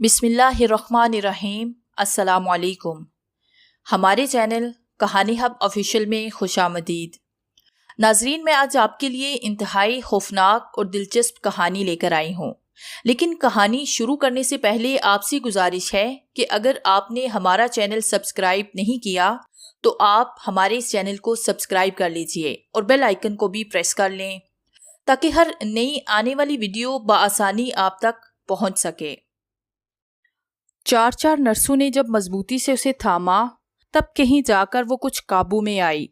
बिस्मिल्लाहिर्रहमानिर्रहीम। अस्सलामुअलैकुम। हमारे चैनल कहानी हब ऑफिशियल में खुशामदीद। नाजरीन, मैं आज आपके लिए इंतहाई खौफनाक और दिलचस्प कहानी लेकर आई हूँ। लेकिन कहानी शुरू करने से पहले आपसे गुजारिश है कि अगर आपने हमारा चैनल सब्सक्राइब नहीं किया तो आप हमारे इस चैनल को सब्सक्राइब कर लीजिए और बेल आइकन को भी प्रेस कर लें ताकि हर नई आने वाली वीडियो बआसानी आप तक पहुँच सके। चार नर्सों ने जब मजबूती से उसे थामा तब कहीं जाकर वो कुछ काबू में आई।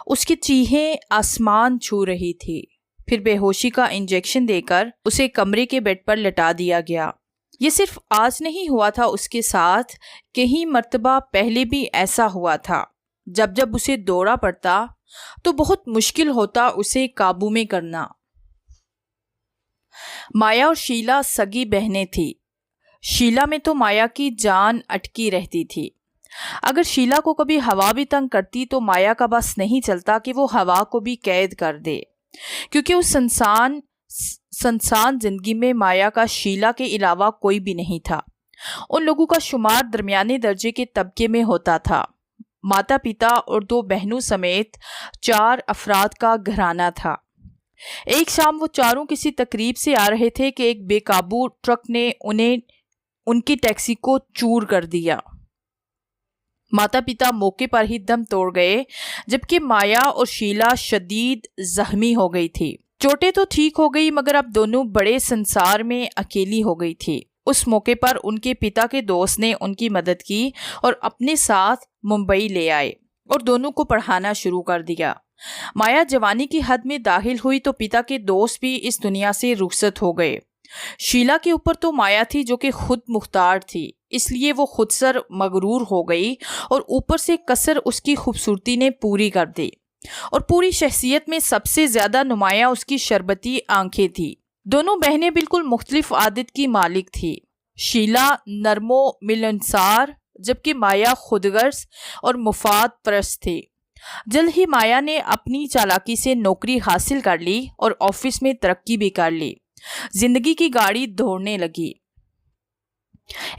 उसकी चीखें आसमान छू रही थी। फिर बेहोशी का इंजेक्शन देकर उसे कमरे के बेड पर लटा दिया गया। ये सिर्फ आज नहीं हुआ था, उसके साथ कई मर्तबा पहले भी ऐसा हुआ था। जब जब उसे दौरा पड़ता तो बहुत मुश्किल होता उसे काबू में करना। माया और शीला सगी बहनें थी। शीला में तो माया की जान अटकी रहती थी। अगर शीला को कभी हवा भी तंग करती तो माया का बस नहीं चलता कि वो हवा को भी कैद कर दे, क्योंकि उस संसान जिंदगी में माया का शीला के अलावा कोई भी नहीं था। उन लोगों का शुमार दरमियाने दर्जे के तबके में होता था। माता पिता और 2 बहनों समेत 4 अफराद का घराना था। एक शाम वो चारों किसी तकरीब से आ रहे थे कि एक बेकाबू ट्रक ने उनकी टैक्सी को चूर कर दिया। माता पिता मौके पर ही दम तोड़ गए, जबकि माया और शीला शदीद जख्मी हो गई थी। चोटें तो ठीक हो गई, मगर अब दोनों बड़े संसार में अकेली हो गई थी। उस मौके पर उनके पिता के दोस्त ने उनकी मदद की और अपने साथ मुंबई ले आए और दोनों को पढ़ाना शुरू कर दिया। माया जवानी की हद में दाखिल हुई तो पिता के दोस्त भी इस दुनिया से रुखसत हो गए। शीला के ऊपर तो माया थी जो कि खुद मुख्तार थी, इसलिए वो खुदसर मगरूर हो गई और ऊपर से कसर उसकी खूबसूरती ने पूरी कर दी। और पूरी शख्सियत में सबसे ज्यादा नुमाया उसकी शरबती आंखें थी। दोनों बहनें बिल्कुल मुख्तलिफ आदत की मालिक थी। शीला नरमो मिलनसार, जबकि माया खुदगर्ज और मुफाद परस्त थी। जल्द ही माया ने अपनी चालाकी से नौकरी हासिल कर ली और ऑफिस में तरक्की भी कर ली। जिंदगी की गाड़ी दौड़ने लगी।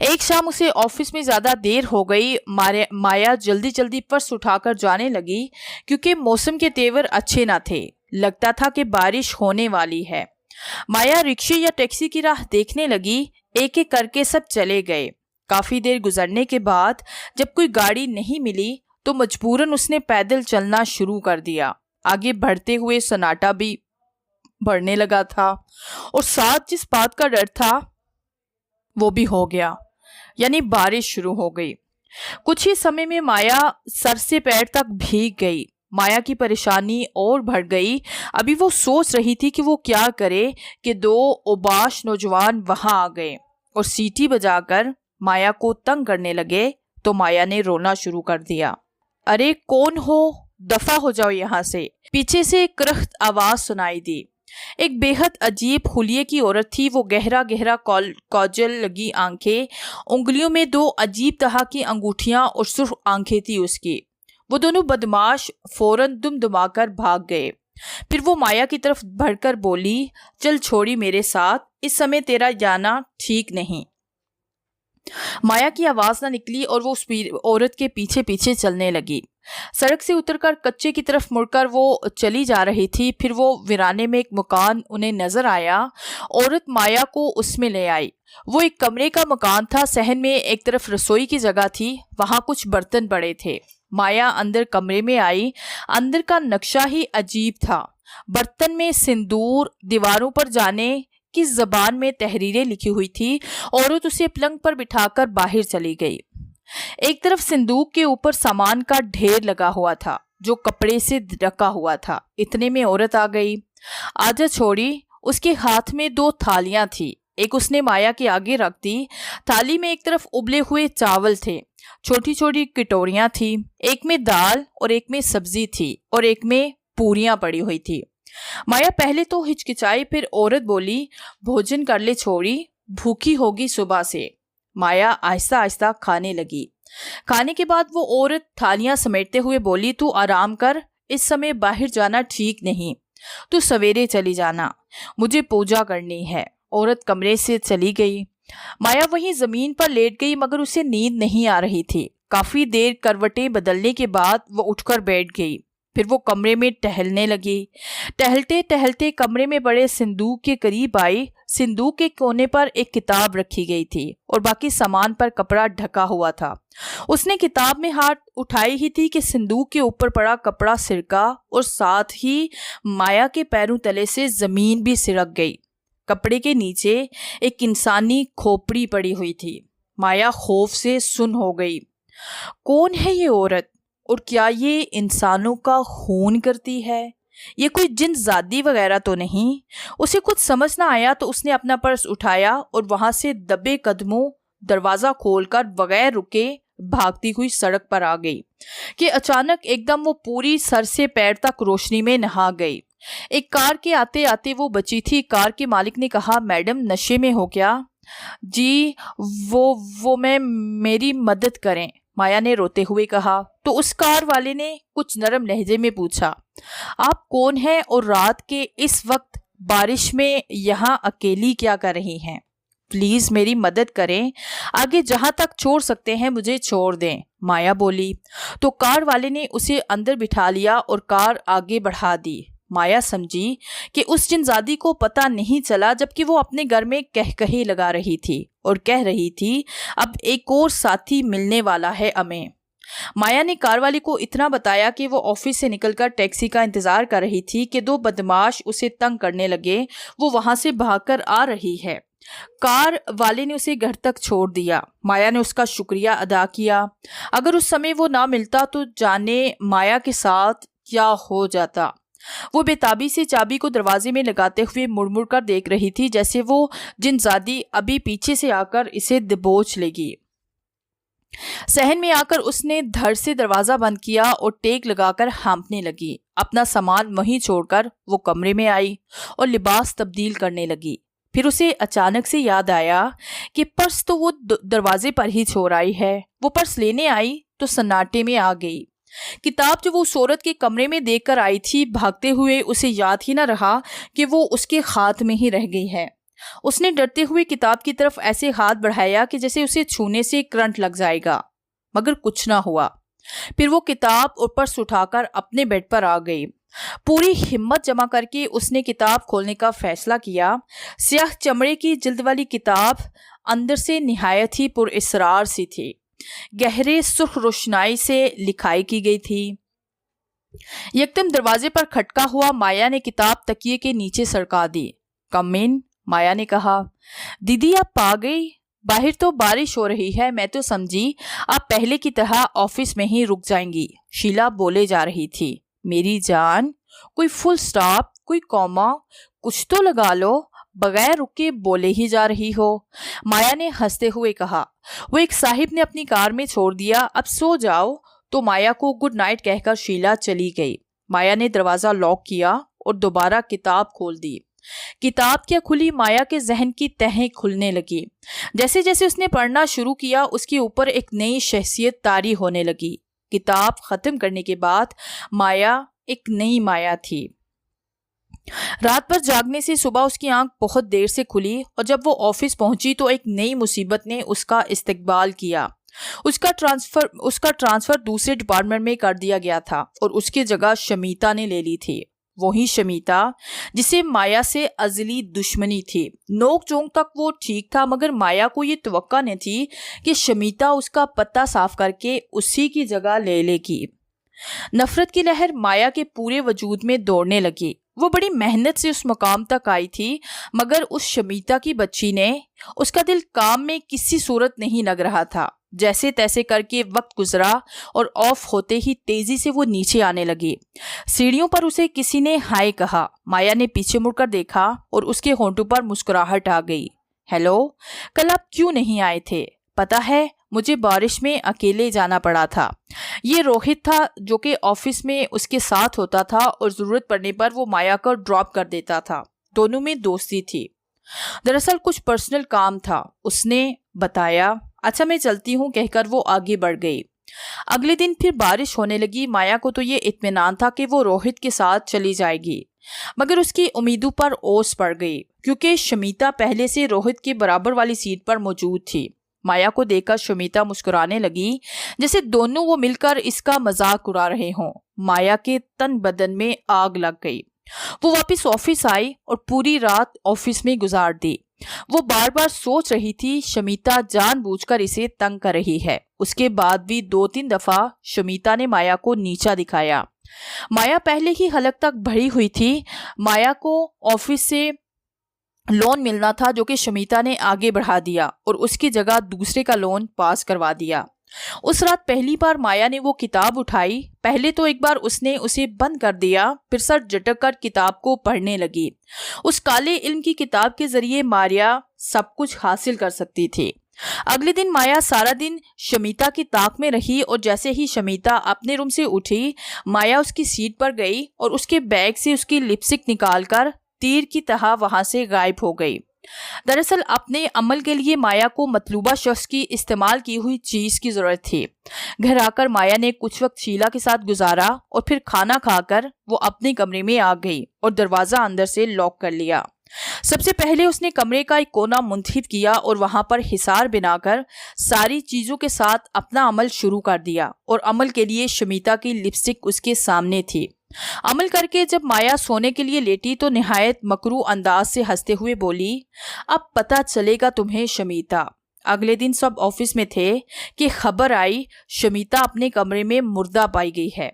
एक शाम उसे ऑफिस में ज्यादा देर हो गई। माया जल्दी जल्दी पर्स उठाकर जाने लगी, क्योंकि मौसम के तेवर अच्छे ना थे। लगता था कि बारिश होने वाली है। माया रिक्शे या टैक्सी की राह देखने लगी। एक एक करके सब चले गए। काफी देर गुजरने के बाद जब कोई गाड़ी नहीं मिली तो मजबूरन उसने पैदल चलना शुरू कर दिया। आगे बढ़ते हुए सन्नाटा भी बढ़ने लगा था और साथ जिस बात का डर था वो भी हो गया, यानी बारिश शुरू हो गई। कुछ ही समय में माया सर से पैर तक भीग गई। माया की परेशानी और बढ़ गई। अभी वो सोच रही थी कि वो क्या करे कि 2 ओबाश नौजवान वहां आ गए और सीटी बजाकर माया को तंग करने लगे। तो माया ने रोना शुरू कर दिया। अरे कौन हो, दफा हो जाओ यहाँ से। पीछे से एक करख्त आवाज सुनाई दी। एक बेहद अजीब हुलिये की औरत थी। वो गहरा गहरा काजल लगी आंखें, उंगलियों में 2 अजीब तरह की अंगूठियां और सुर्ख आंखें थी उसकी। वो दोनों बदमाश फौरन दुमदुमाकर भाग गए। फिर वो माया की तरफ बढ़कर बोली, चल छोड़ी मेरे साथ, इस समय तेरा जाना ठीक नहीं। माया की आवाज ना निकली और वो उस औरत के पीछे पीछे चलने लगी। सड़क से उतरकर कच्चे की तरफ मुड़कर वो चली जा रही थी। फिर वो वीराने में एक मकान उन्हें नजर आया। औरत माया को उसमें ले आई। वो एक कमरे का मकान था। सहन में एक तरफ रसोई की जगह थी, वहां कुछ बर्तन पड़े थे। माया अंदर कमरे में आई। अंदर का नक्शा ही अजीब था। बर्तन में सिंदूर, दीवारों पर जाने किस जबान में तहरीरें लिखी हुई थी। औरत उसे पलंग पर बिठाकर बाहर चली गई। एक तरफ संदूक के ऊपर सामान का ढेर लगा हुआ था जो कपड़े से ढका हुआ था। इतने में औरत आ गई। आजा छोड़ी। उसके हाथ में 2 थालियां थी। एक उसने माया के आगे रख दी। थाली में एक तरफ उबले हुए चावल थे, छोटी छोटी कटोरियां थी। एक में दाल और एक में सब्जी थी और एक में पूरियां पड़ी हुई थी। माया पहले तो हिचकिचाई, फिर औरत बोली, भोजन कर ले छोड़ी, भूखी होगी सुबह से। माया आहिस्ता आहिस्ता खाने लगी। खाने के बाद वो औरत थालियां समेटते हुए बोली, तू आराम कर, इस समय बाहर जाना ठीक नहीं, तू सवेरे चली जाना, मुझे पूजा करनी है। औरत कमरे से चली गई। माया वहीं जमीन पर लेट गई मगर उसे नींद नहीं आ रही थी। काफी देर करवटें बदलने के बाद वो उठकर बैठ गई। फिर वो कमरे में टहलने लगी। टहलते टहलते कमरे में बड़े सिंदूक के करीब आई। सिंदूक के कोने पर एक किताब रखी गई थी और बाकी सामान पर कपड़ा ढका हुआ था। उसने किताब में हाथ उठाई ही थी कि सिंदूक के ऊपर पड़ा कपड़ा सिरका और साथ ही माया के पैरों तले से जमीन भी सिरक गई। कपड़े के नीचे एक इंसानी खोपड़ी पड़ी हुई थी। माया खौफ से सुन्न हो गई। कौन है ये औरत और क्या ये इंसानों का खून करती है? ये कोई जिन्नजादी वगैरह तो नहीं? उसे कुछ समझ ना आया तो उसने अपना पर्स उठाया और वहां से दबे कदमों दरवाजा खोलकर बगैर रुके भागती हुई सड़क पर आ गई कि अचानक एकदम वो पूरी सर से पैर तक रोशनी में नहा गई। एक कार के आते आते वो बची थी। कार के मालिक ने कहा, मैडम नशे में हो क्या? जी वो मैं, मेरी मदद करें, माया ने रोते हुए कहा। तो उस कार वाले ने कुछ नरम लहजे में पूछा, आप कौन हैं और रात के इस वक्त बारिश में यहाँ अकेली क्या कर रही हैं? प्लीज मेरी मदद करें, आगे जहां तक छोड़ सकते हैं मुझे छोड़ दें, माया बोली। तो कार वाले ने उसे अंदर बिठा लिया और कार आगे बढ़ा दी। माया समझी कि उस जिन्नजादी को पता नहीं चला, जबकि वो अपने घर में कहकहे लगा रही थी और कह रही थी, अब एक और साथी मिलने वाला है हमें। माया ने कार वाले को इतना बताया कि वो ऑफिस से निकलकर टैक्सी का इंतजार कर रही थी कि दो बदमाश उसे तंग करने लगे। वो वहां से भागकर आ रही है। कार वाले ने उसे घर तक छोड़ दिया। माया ने उसका शुक्रिया अदा किया। अगर उस समय वो ना मिलता तो जाने माया के साथ क्या हो जाता। वो बेताबी से चाबी को दरवाजे में लगाते हुए मुड़मुड़ कर देख रही थी, जैसे वो जिन्नजादी अभी पीछे से आकर इसे दबोच लेगी। सहन में आकर उसने धड़ से दरवाजा बंद किया और टेक लगाकर हाँफने लगी। अपना सामान वहीं छोड़कर वो कमरे में आई और लिबास तब्दील करने लगी। फिर उसे अचानक से याद आया कि पर्स तो वो दरवाजे पर ही छोड़ आई है। वो पर्स लेने आई तो सन्नाटे में आ गई। किताब जो वो उस औरत के कमरे में देखकर आई थी, भागते हुए उसे याद ही न रहा कि वो उसके हाथ में ही रह गई है। उसने डरते हुए किताब की तरफ ऐसे हाथ बढ़ाया कि जैसे उसे छूने से करंट लग जाएगा, मगर कुछ ना हुआ। फिर वो किताब और पर्स उठाकर अपने बेड पर आ गई। पूरी हिम्मत जमा करके उसने किताब खोलने का फैसला किया। स्याह चमड़े की जिल्द वाली किताब अंदर से निहायत ही पुरअसरार सी थी। गहरे सुर्ख रोशनाई से लिखाई की गई थी। यकदम दरवाजे पर खटका हुआ। माया ने किताब तकिए के नीचे सरका दी। कम इन, माया ने कहा। दीदी आप आ गई? बाहर तो बारिश हो रही है, मैं तो समझी आप पहले की तरह ऑफिस में ही रुक जाएंगी, शीला बोले जा रही थी। मेरी जान, कोई फुल स्टॉप, कोई कॉमा, कुछ तो लगा लो, बगैर रुके बोले ही जा रही हो, माया ने हंसते हुए कहा। वो एक साहिब ने अपनी कार में छोड़ दिया, अब सो जाओ। तो माया को गुड नाइट कहकर शीला चली गई। माया ने दरवाजा लॉक किया और दोबारा किताब खोल दी। किताब क्या खुली, माया के जहन की तहें खुलने लगी। जैसे जैसे उसने पढ़ना शुरू किया उसके ऊपर एक नई शख्सियत तारी होने लगी। किताब खत्म करने के बाद माया एक नई माया थी। रात भर जागने से सुबह उसकी आंख बहुत देर से खुली और जब वो ऑफिस पहुंची तो एक नई मुसीबत ने उसका इस्तकबाल किया। उसका ट्रांसफर दूसरे डिपार्टमेंट में कर दिया गया था और उसकी जगह शमीता ने ले ली थी। वही शमीता जिसे माया से अजली दुश्मनी थी। नोक झोंक तक वो ठीक था, मगर माया को ये तवक्का नहीं थी कि शमीता उसका पत्ता साफ करके उसी की जगह ले लेगी। नफरत की लहर माया के पूरे वजूद में दौड़ने लगी। वो बड़ी मेहनत से उस मकाम तक आई थी, मगर उस शमीता की बच्ची ने उसका दिल काम में किसी सूरत नहीं लग रहा था। जैसे तैसे करके वक्त गुजरा और ऑफ होते ही तेजी से वो नीचे आने लगी। सीढ़ियों पर उसे किसी ने हाय कहा। माया ने पीछे मुड़कर देखा और उसके होंठों पर मुस्कुराहट आ गई। हेलो, कल आप क्यों नहीं आए थे? पता है, मुझे बारिश में अकेले जाना पड़ा था। ये रोहित था जो कि ऑफिस में उसके साथ होता था और ज़रूरत पड़ने पर वो माया को ड्रॉप कर देता था। दोनों में दोस्ती थी। दरअसल कुछ पर्सनल काम था, उसने बताया। अच्छा मैं चलती हूँ कहकर वो आगे बढ़ गई। अगले दिन फिर बारिश होने लगी। माया को तो ये इत्मीनान था कि वो रोहित के साथ चली जाएगी। मगर उसकी उम्मीदों पर ओस पड़ गई, क्योंकि शमीता पहले से रोहित के बराबर वाली सीट पर मौजूद थी। माया को देखकर शमीता मुस्कुराने लगी, जैसे दोनों वो मिलकर इसका मजाक उड़ा रहे हों। माया के तन बदन में आग लग गई। वो वापस ऑफिस आई और पूरी रात ऑफिस में गुजार दी। वो बार बार सोच रही थी शमीता जानबूझकर इसे तंग कर रही है। उसके बाद भी 2-3 दफा शमीता ने माया को नीचा दिखाया। माया पहले ही हलक तक भरी हुई थी। माया को ऑफिस से लोन मिलना था, जो कि शमीता ने आगे बढ़ा दिया और उसकी जगह दूसरे का लोन पास करवा दिया। उस रात पहली बार माया ने वो किताब उठाई। पहले तो एक बार उसने उसे बंद कर दिया, फिर सर झटक कर किताब को पढ़ने लगी। उस काले इल्म की किताब के जरिए माया सब कुछ हासिल कर सकती थी। अगले दिन माया सारा दिन शमीता की ताक में रही और जैसे ही शमीता अपने रूम से उठी, माया उसकी सीट पर गई और उसके बैग से उसकी लिपस्टिक निकालकर तीर की तरह वहां से गायब हो गई। दरअसल अपने अमल के लिए माया को मतलूबा शख्स की इस्तेमाल की हुई चीज की जरूरत थी। घर आकर माया ने कुछ वक्त शीला के साथ गुजारा और फिर खाना खाकर वो अपने कमरे में आ गई और दरवाजा अंदर से लॉक कर लिया। सबसे पहले उसने कमरे का एक कोना मुंतखब किया और वहां पर हिसार बनाकर सारी चीजों के साथ अपना अमल शुरू कर दिया। और अमल के लिए शमीता की लिपस्टिक उसके सामने थी। अमल करके जब माया सोने के लिए लेटी तो निहायत मकरू अंदाज से हंसते हुए बोली, अब पता चलेगा तुम्हें शमीता। अगले दिन सब ऑफिस में थे कि खबर आई शमीता अपने कमरे में मुर्दा पाई गई है।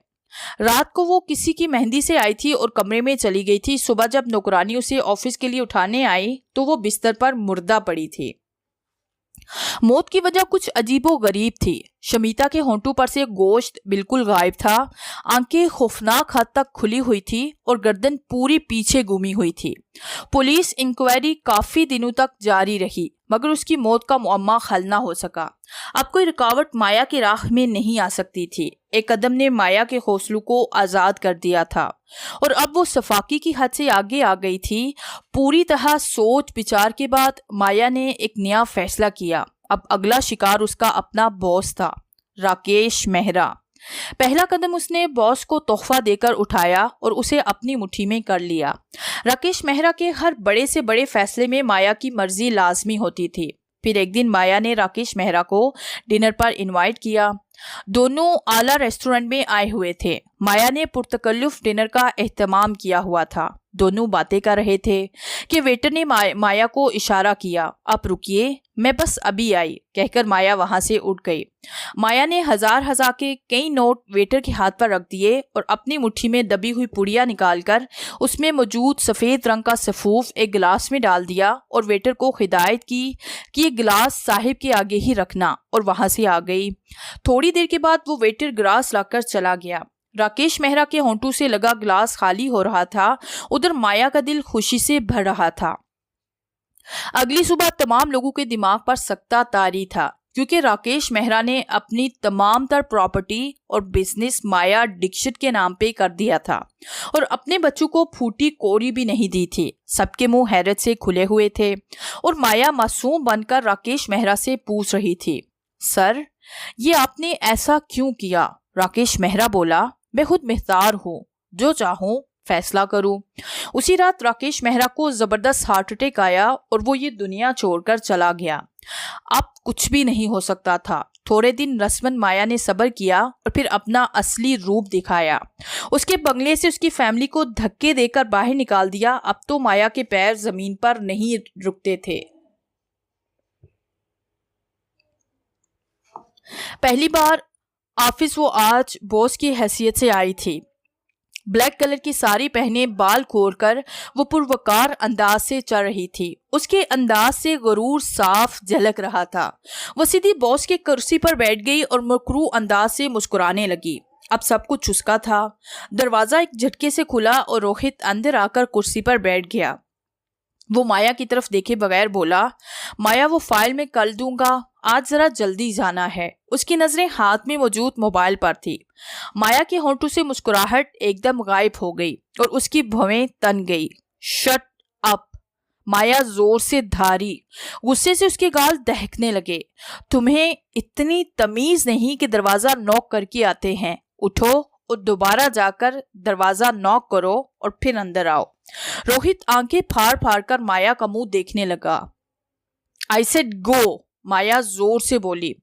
रात को वो किसी की मेहंदी से आई थी और कमरे में चली गई थी। सुबह जब नौकरानी उसे ऑफिस के लिए उठाने आई तो वो बिस्तर पर मुर्दा पड़ी थी। मौत की वजह कुछ अजीबो गरीब थी। शमीता के होंठों पर से गोश्त बिल्कुल गायब था, आंखें खौफनाक हद तक खुली हुई थी और गर्दन पूरी पीछे घूमी हुई थी। पुलिस इंक्वायरी काफी दिनों तक जारी रही, मगर उसकी मौत का मुअम्मा हल ना हो सका। अब कोई रुकावट माया की राह में नहीं आ सकती थी। एक कदम ने माया के हौसलों को आजाद कर दिया था और अब वो सफाकी की हद से आगे आ गई थी। पूरी तरह सोच विचार के बाद माया ने एक नया फैसला किया। अब अगला शिकार उसका अपना बॉस था, राकेश मेहरा। पहला कदम उसने बॉस को तोहफा देकर उठाया और उसे अपनी मुट्ठी में कर लिया। राकेश मेहरा के हर बड़े से बड़े फैसले में माया की मर्जी लाजमी होती थी। फिर एक दिन माया ने राकेश मेहरा को डिनर पर इनवाइट किया। दोनों आला रेस्टोरेंट में आए हुए थे। माया ने पुरतकल्लुफ डिनर का एहतमाम किया हुआ था। दोनों बातें कर रहे थे कि वेटर ने माया को इशारा किया, आप रुकिए, मैं बस अभी आई, कहकर माया वहां से उठ गई। माया ने हजार के कई नोट वेटर के हाथ पर रख दिए और अपनी मुट्ठी में दबी हुई पुड़िया निकालकर उसमें मौजूद सफेद रंग का सफूफ एक गिलास में डाल दिया और वेटर को हिदायत की कि ये गिलास साहिब के आगे ही रखना, और वहां से आ गई। थोड़ी देर के बाद वो वेटर गिलास लाकर चला गया। राकेश मेहरा के होंठों से लगा गिलास खाली हो रहा था, उधर माया का दिल खुशी से भर रहा था। अगली सुबह तमाम लोगों के दिमाग पर सख्ता तारी था, क्योंकि राकेश मेहरा ने अपनी तमाम तर प्रॉपर्टी और बिजनेस माया दीक्षित के नाम पे कर दिया था और अपने बच्चों को फूटी कोरी भी नहीं दी थी। सबके मुंह हैरत से खुले हुए थे और माया मासूम बनकर राकेश मेहरा से पूछ रही थी, सर ये आपने ऐसा क्यों किया? राकेश मेहरा बोला, मैं खुद मुख्तार हूँ, जो चाहूं फैसला करूं। उसी रात राकेश मेहरा को जबरदस्त हार्ट अटैक आया और वो ये दुनिया छोड़कर चला गया। अब कुछ भी नहीं हो सकता था। थोड़े दिन रस्मन माया ने सब्र किया और फिर अपना असली रूप दिखाया। उसके बंगले से उसकी फैमिली को धक्के देकर बाहर निकाल दिया। अब तो माया के पैर जमीन पर नहीं रुकते थे। पहली बार ऑफिस वो आज बॉस की हैसियत से आई थी। ब्लैक कलर की साड़ी पहने बाल खोलकर वो पुरवकार अंदाज से चल रही थी। उसके अंदाज से गुरूर साफ झलक रहा था। वो सीधी बॉस के कुर्सी पर बैठ गई और मकरू अंदाज से मुस्कुराने लगी। अब सब कुछ उसका था। दरवाजा एक झटके से खुला और रोहित अंदर आकर कुर्सी पर बैठ गया। वो माया की तरफ देखे बगैर बोला, माया वो फाइल में कल दूंगा, आज जरा जल्दी जाना है। उसकी नजरें हाथ में मौजूद मोबाइल पर थी। माया के होंठों से मुस्कुराहट एकदम गायब हो गई और उसकी भवें तन गई। शट अप, माया जोर से धारी। गुस्से से उसके गाल दहकने लगे। तुम्हें इतनी तमीज नहीं कि दरवाजा नॉक करके आते हैं। उठो और दोबारा जाकर दरवाजा नॉक करो और फिर अंदर आओ। रोहित आंखें फाड़ फाड़ कर माया का मुंह देखने लगा। आई सेड गो, माया जोर से बोली।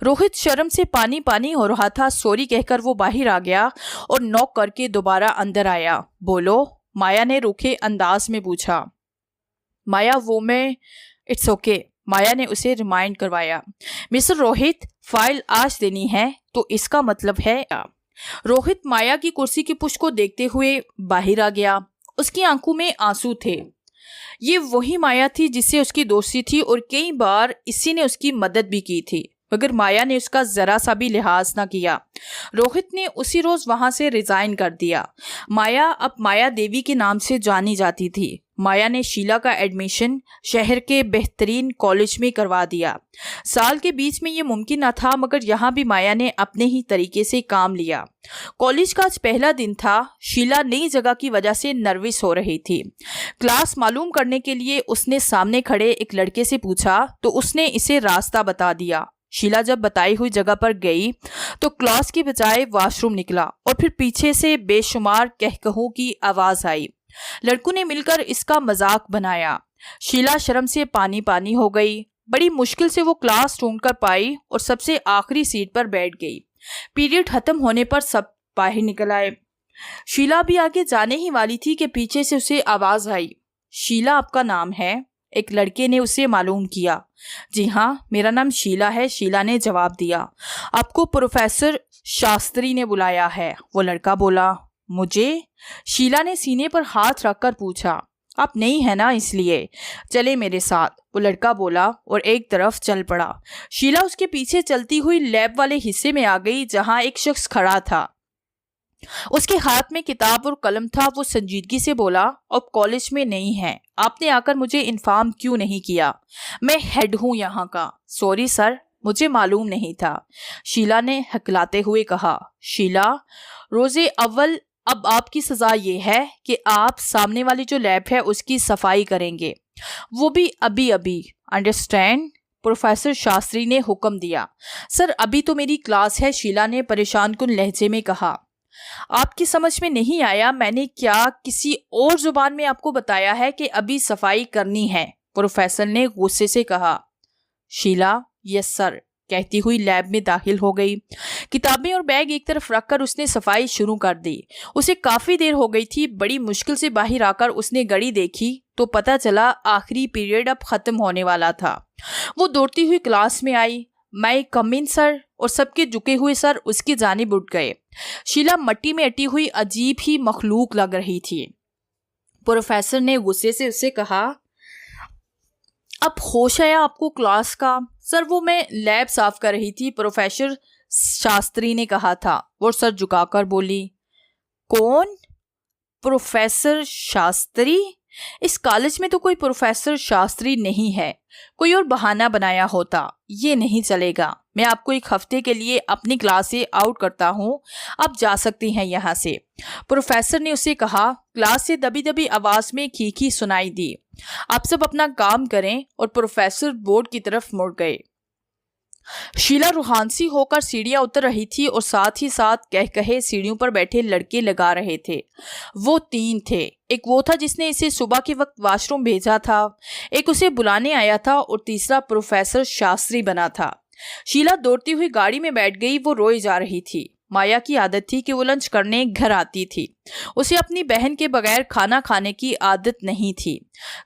रोहित शर्म से पानी पानी हो रहा था। सॉरी कहकर वो बाहर आ गया और नॉक करके दोबारा अंदर आया। बोलो, माया ने रूखे अंदाज में पूछा। माया वो मैं इट्स ओके, माया ने उसे रिमाइंड करवाया। मिस्टर रोहित, फाइल आज देनी है तो इसका मतलब है। रोहित माया की कुर्सी की पुश को देखते हुए बाहर आ गया। उसकी आंखों में आंसू थे। ये वही माया थी जिससे उसकी दोस्ती थी और कई बार इसी ने उसकी मदद भी की थी, मगर माया ने उसका जरा सा भी लिहाज ना किया। रोहित ने उसी रोज वहां से रिजाइन कर दिया। माया अब माया देवी के नाम से जानी जाती थी। माया ने शीला का एडमिशन शहर के बेहतरीन कॉलेज में करवा दिया। साल के बीच में ये मुमकिन न था, मगर यहाँ भी माया ने अपने ही तरीके से काम लिया। कॉलेज का आज पहला दिन था। शीला नई जगह की वजह से नर्वस हो रही थी। क्लास मालूम करने के लिए उसने सामने खड़े एक लड़के से पूछा तो उसने इसे रास्ता बता दिया। शीला जब बताई हुई जगह पर गई तो क्लास की बजाय वॉशरूम निकला और फिर पीछे से बेशुमार कहकहों की आवाज आई। लड़कों ने मिलकर इसका मजाक बनाया। शीला शर्म से पानी पानी हो गई। बड़ी मुश्किल से वो क्लास ढूंढ कर पाई और सबसे आखिरी सीट पर बैठ गई। पीरियड खत्म होने पर सब बाहर निकल आए। शीला भी आगे जाने ही वाली थी कि पीछे से उसे आवाज आई। शीला आपका नाम है? एक लड़के ने उसे मालूम किया। जी हाँ, मेरा नाम शीला है, शीला ने जवाब दिया। आपको प्रोफेसर शास्त्री ने बुलाया है, वो लड़का बोला। मुझे? शीला ने सीने पर हाथ रखकर पूछा। आप नहीं है ना, इसलिए चले मेरे साथ, वो लड़का बोला और एक तरफ चल पड़ा। शीला उसके पीछे चलती हुई लैब वाले हिस्से में आ गई जहां एक शख्स खड़ा था। उसके हाथ में किताब और कलम था। वो संजीदगी से बोला, अब कॉलेज में नहीं है, आपने आकर मुझे इन्फॉर्म क्यों नहीं किया? मैं हेड हूं यहाँ का। सॉरी सर, मुझे मालूम नहीं था, शीला ने हकलाते हुए कहा। शीला, रोजे अव्वल अब आपकी सजा ये है कि आप सामने वाली जो लैब है उसकी सफाई करेंगे, वो भी अभी अभी, अंडरस्टैंड? प्रोफेसर शास्त्री ने हुक्म दिया। सर अभी तो मेरी क्लास है, शीला ने परेशान कुन लहजे में कहा। आपकी समझ में नहीं आया मैंने क्या किसी और जुबान में आपको बताया है कि अभी सफाई करनी है? प्रोफेसर ने गुस्से से कहा। शीला यस सर कहती हुई लैब में दाखिल हो गई। किताबें और बैग एक तरफ रखकर उसने सफाई शुरू कर दी। उसे काफी देर हो गई थी। बड़ी मुश्किल से बाहर आकर उसने घड़ी देखी तो पता चला आखिरी पीरियड अब खत्म होने वाला था। वो दौड़ती हुई क्लास में आई। मैं कम इन सर, और सबके झुके हुए सर उसकी जानिब उठ गए। शीला मट्टी में अटी हुई अजीब ही मखलूक लग रही थी। प्रोफेसर ने गुस्से से उससे कहा, अब होश आया आपको क्लास का? सर वो मैं लैब साफ कर रही थी, प्रोफेसर शास्त्री ने कहा था। वो सर झुकाकर बोली। कौन? प्रोफेसर शास्त्री? इस कॉलेज में तो कोई प्रोफेसर शास्त्री नहीं है, कोई और बहाना बनाया होता। ये नहीं चलेगा। मैं आपको एक हफ्ते के लिए अपनी क्लास से आउट करता हूँ, आप जा सकती हैं यहाँ से, प्रोफेसर ने उसे कहा। क्लास से दबी दबी आवाज में खीखी सुनाई दी। आप सब अपना काम करें, और प्रोफेसर बोर्ड की तरफ मुड़ गए। शीला रूहानसी होकर सीढ़ियां उतर रही थी और साथ ही साथ कह कहे सीढ़ियों पर बैठे लड़के लगा रहे थे। वो 3 थे। एक वो था जिसने इसे सुबह के वक्त वॉशरूम भेजा था, एक उसे बुलाने आया था और तीसरा प्रोफेसर शास्त्री बना था। शीला दौड़ती हुई गाड़ी में बैठ गई। वो रोई जा रही थी। माया की आदत थी कि वो लंच करने घर आती थी। उसे अपनी बहन के बगैर खाना खाने की आदत नहीं थी।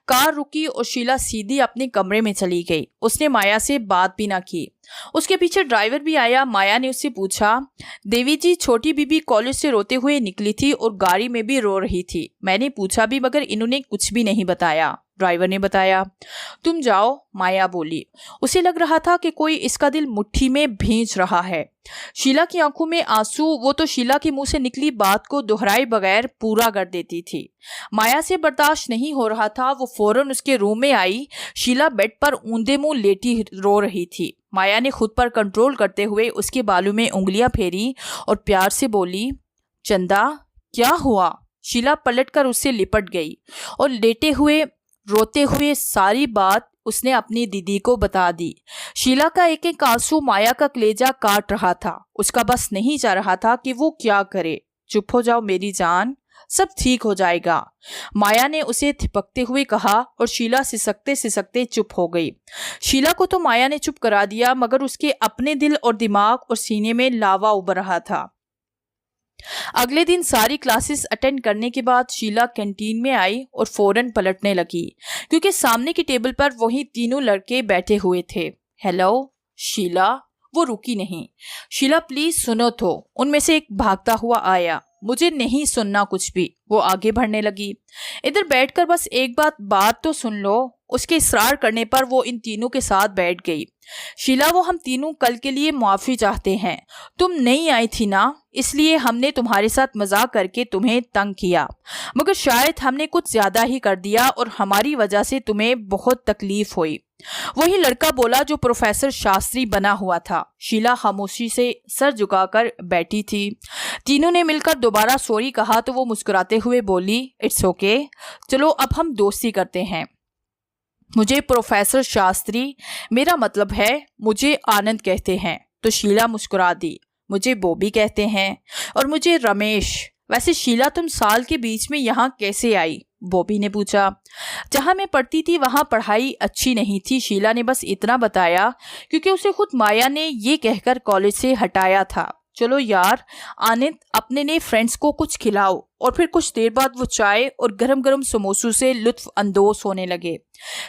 कार रुकी और शीला सीधी अपने कमरे में चली गई। उसने माया से बात भी ना की। उसके पीछे ड्राइवर भी आया। माया ने उससे पूछा, देवी जी, छोटी बीबी कॉलेज से रोते हुए निकली थी और गाड़ी में भी रो रही थी। मैंने पूछा भी मगर इन्होंने कुछ भी नहीं बताया। ड्राइवर ने बताया। तुम जाओ, माया बोली। उसे लग रहा था कि कोई इसका दिल मुट्ठी में भींच रहा है। शीला की आंखों में आंसू वो तो शीला के मुंह से निकली बात को दोहराए बगैर पूरा कर देती थी। माया से बर्दाश्त नहीं हो रहा था। वो फौरन उसके रूम में आई। शीला बेड पर ऊंधे मुंह लेटी रो रही थी। माया ने खुद पर कंट्रोल करते हुए उसके बालों में उंगलियां फेरी और प्यार से बोली, चंदा क्या हुआ? शीला पलटकर उससे लिपट गई और लेटे हुए रोते हुए सारी बात उसने अपनी दीदी को बता दी। शीला का एक एक आंसू माया का कलेजा काट रहा था। उसका बस नहीं जा रहा था कि वो क्या करे। चुप हो जाओ मेरी जान, सब ठीक हो जाएगा, माया ने उसे थिपकते हुए कहा और शीला सिसकते सिसकते चुप हो गई। शीला को तो माया ने चुप करा दिया, मगर उसके अपने दिल और दिमाग और सीने में लावा उबर रहा था। अगले दिन सारी क्लासेस अटेंड करने के बाद शीला कैंटीन में आई और फौरन पलटने लगी, क्योंकि सामने की टेबल पर वही तीनों लड़के बैठे हुए थे। हेलो शीला, वो रुकी नहीं। शीला प्लीज सुनो तो, उनमें से एक भागता हुआ आया। मुझे नहीं सुनना कुछ भी, वो आगे बढ़ने लगी। इधर बैठकर बस एक बात तो सुन लो। उसके इसरार करने पर वो इन तीनों के साथ बैठ गई। शीला, वो हम तीनों कल के लिए माफी चाहते हैं। तुम नहीं आई थी ना, इसलिए हमने तुम्हारे साथ मजाक करके तुम्हें तंग किया, मगर शायद हमने कुछ ज्यादा ही कर दिया और हमारी वजह से तुम्हें बहुत तकलीफ हुई। वही लड़का बोला जो प्रोफेसर शास्त्री बना हुआ था। शीला खामोशी से सर झुकाकर बैठी थी। तीनों ने मिलकर दोबारा सॉरी कहा तो वो मुस्कुराते हुए बोली, इट्स ओके, चलो अब हम दोस्ती करते हैं। मुझे प्रोफेसर शास्त्री, मेरा मतलब है मुझे आनंद कहते हैं। तो शीला मुस्कुरा दी। मुझे बॉबी कहते हैं और मुझे रमेश। वैसे शीला, तुम साल के बीच में यहाँ कैसे आई? बॉबी ने पूछा। जहाँ मैं पढ़ती थी वहाँ पढ़ाई अच्छी नहीं थी, शीला ने बस इतना बताया, क्योंकि उसे खुद माया ने ये कहकर कॉलेज से हटाया था। चलो यार आनंद, अपने नए फ्रेंड्स को कुछ खिलाओ। और फिर कुछ देर बाद वो चाय और गरम गरम समोसों से लुत्फ अंदोज होने लगे।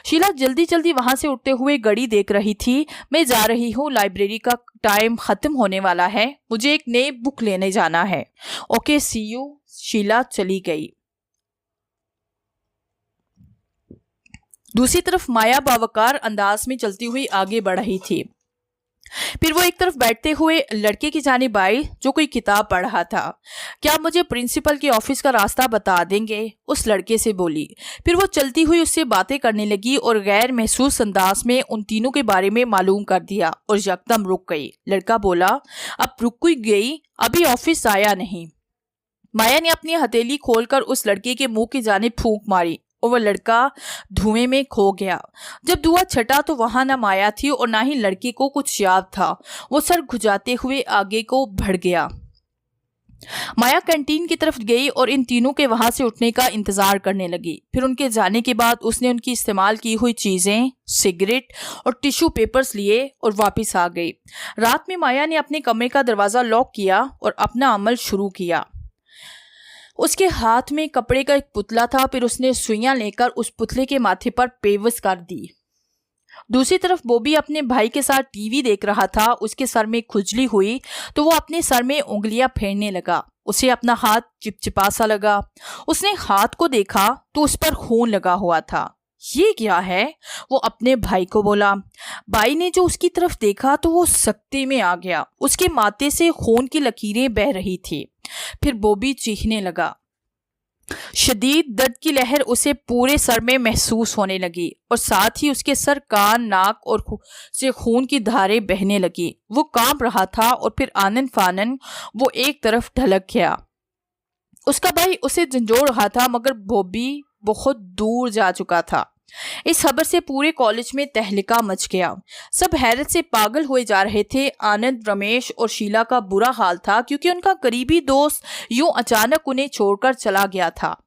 शीला जल्दी जल्दी वहां से उठते हुए घड़ी देख रही थी। मैं जा रही हूँ, लाइब्रेरी का टाइम खत्म होने वाला है, मुझे एक नई बुक लेने जाना है। Okay C you. शीला चली गई। दूसरी तरफ माया बावकार अंदाज में चलती हुई आगे बढ़ रही थी। फिर वो एक तरफ बैठते हुए लड़के की जानिब आई जो कोई किताब पढ़ रहा था। क्या मुझे प्रिंसिपल के ऑफिस का रास्ता बता देंगे? उस लड़के से बोली। फिर वो चलती हुई उससे बातें करने लगी और गैर महसूस अंदाज में उन तीनों के बारे में मालूम कर दिया और यकदम रुक गई। लड़का बोला, अब रुक ही गई, अभी ऑफिस आया नहीं। माया ने अपनी हथेली खोलकर उस लड़के के मुंह की जानिब फूंक मारी और वह लड़का धुएं में खो गया। जब धुआं छटा तो वहां ना माया थी और ना ही लड़के को कुछ याद था। वो सर घुजाते हुए आगे को बढ़ गया। माया कैंटीन की तरफ गई और इन तीनों के वहां से उठने का इंतजार करने लगी। फिर उनके जाने के बाद उसने उनकी इस्तेमाल की हुई चीजें, सिगरेट और टिश्यू पेपर्स लिए और वापस आ गई। रात में माया ने अपने कमरे का दरवाजा लॉक किया और अपना अमल शुरू किया। उसके हाथ में कपड़े का एक पुतला था। फिर उसने सुइयां लेकर उस पुतले के माथे पर पेवस कर दी। दूसरी तरफ बॉबी अपने भाई के साथ टीवी देख रहा था। उसके सर में खुजली हुई तो वो अपने सर में उंगलियां फेरने लगा। उसे अपना हाथ चिपचिपा सा लगा। उसने हाथ को देखा तो उस पर खून लगा हुआ था। ये क्या है? वो अपने भाई को बोला। भाई ने जो उसकी तरफ देखा तो वो सकते में आ गया। उसके माथे से खून की लकीरें बह रही थी। फिर बॉबी चीखने लगा। शदीद दर्द की लहर उसे पूरे सर में महसूस होने लगी और साथ ही उसके सर, कान, नाक और से खून की धारें बहने लगी। वो कांप रहा था और फिर आनन फानन वो एक तरफ ढलक गया। उसका भाई उसे झंझोड़ रहा था, मगर बॉबी बहुत दूर जा चुका था। इस खबर से पूरे कॉलेज में तहलका मच गया। सब हैरत से पागल हुए जा रहे थे। आनंद, रमेश और शीला का बुरा हाल था, क्योंकि उनका करीबी दोस्त यूं अचानक उन्हें छोड़कर चला गया था।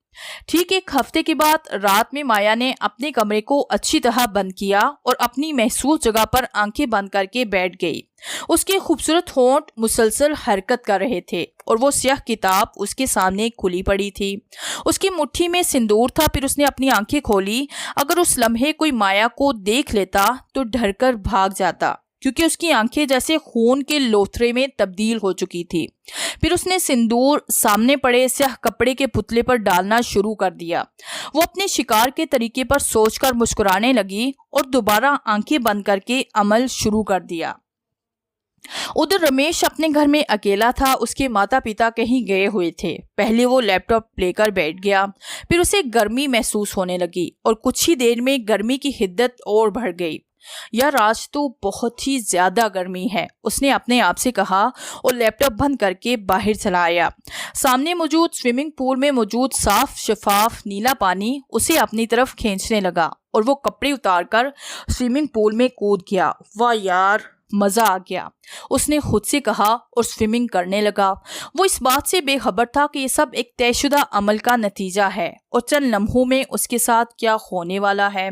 ठीक एक हफ्ते के बाद रात में माया ने अपने कमरे को अच्छी तरह बंद किया और अपनी महसूस जगह पर आंखें बंद करके बैठ गई। उसके खूबसूरत होंठ मुसलसल हरकत कर रहे थे और वो स्याह किताब उसके सामने खुली पड़ी थी। उसकी मुट्ठी में सिंदूर था। फिर उसने अपनी आंखें खोली। अगर उस लम्हे कोई माया को देख लेता तो डरकर भाग जाता, क्योंकि उसकी आंखें जैसे खून के लोथरे में तब्दील हो चुकी थी। फिर उसने सिंदूर सामने पड़े स्याह कपड़े के पुतले पर डालना शुरू कर दिया। वो अपने शिकार के तरीके पर सोचकर मुस्कुराने लगी और दोबारा आंखें बंद करके अमल शुरू कर दिया। उधर रमेश अपने घर में अकेला था। उसके माता पिता कहीं गए हुए थे। पहले वो लैपटॉप लेकर बैठ गया। फिर उसे गर्मी महसूस होने लगी और कुछ ही देर में गर्मी की हिद्दत और बढ़ गई। यार आज तो बहुत ही ज्यादा गर्मी है, उसने अपने आप से कहा और लैपटॉप बंद करके बाहर चला आया। सामने मौजूद स्विमिंग पूल में मौजूद साफ शफाफ नीला पानी उसे अपनी तरफ खींचने लगा और वो कपड़े उतारकर स्विमिंग पूल में कूद गया। वाह यार, मजा आ गया, उसने खुद से कहा और स्विमिंग करने लगा। वो इस बात से बेखबर था कि ये सब एक तयशुदा अमल का नतीजा है और चंद लम्हों में उसके साथ क्या होने वाला है।